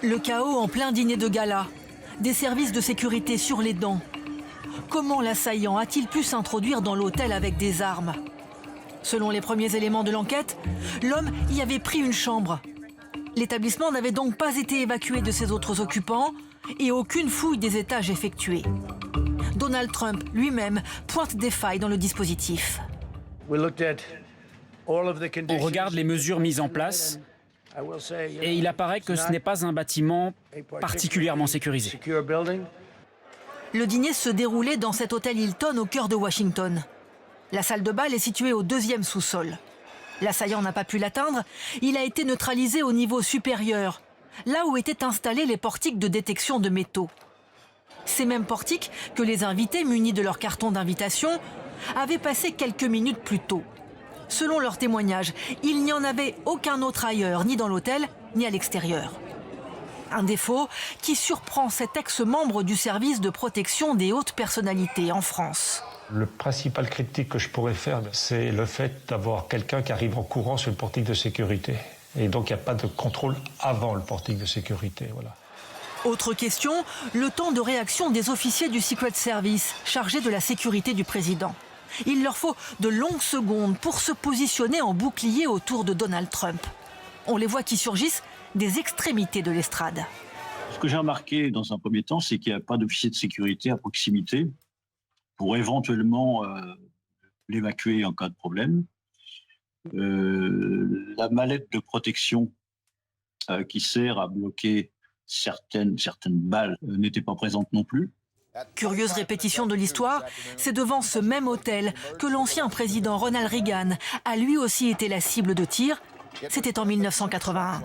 Le chaos en plein dîner de gala. Des services de sécurité sur les dents. Comment l'assaillant a-t-il pu s'introduire dans l'hôtel avec des armes? Selon les premiers éléments de l'enquête, l'homme y avait pris une chambre. L'établissement n'avait donc pas été évacué de ses autres occupants et aucune fouille des étages effectuée. Donald Trump lui-même pointe des failles dans le dispositif. On regarde les mesures mises en place et il apparaît que ce n'est pas un bâtiment particulièrement sécurisé. Le dîner se déroulait dans cet hôtel Hilton au cœur de Washington. La salle de bal est située au 2e sous-sol. L'assaillant n'a pas pu l'atteindre, il a été neutralisé au niveau supérieur, là où étaient installés les portiques de détection de métaux. Ces mêmes portiques que les invités munis de leur carton d'invitation avaient passé quelques minutes plus tôt. Selon leurs témoignages, il n'y en avait aucun autre ailleurs, ni dans l'hôtel, ni à l'extérieur. Un défaut qui surprend cet ex-membre du service de protection des hautes personnalités en France. Le principal critique que je pourrais faire, c'est le fait d'avoir quelqu'un qui arrive en courant sur le portique de sécurité. Et donc il n'y a pas de contrôle avant le portique de sécurité. Voilà. Autre question, le temps de réaction des officiers du Secret Service chargés de la sécurité du président. Il leur faut de longues secondes pour se positionner en bouclier autour de Donald Trump. On les voit qui surgissent des extrémités de l'estrade. Ce que j'ai remarqué dans un premier temps, c'est qu'il n'y a pas d'officier de sécurité à proximité pour éventuellement l'évacuer en cas de problème. La mallette de protection qui sert à bloquer certaines balles n'était pas présente non plus. Curieuse répétition de l'histoire, c'est devant ce même hôtel que l'ancien président Ronald Reagan a lui aussi été la cible de tirs. C'était en 1981.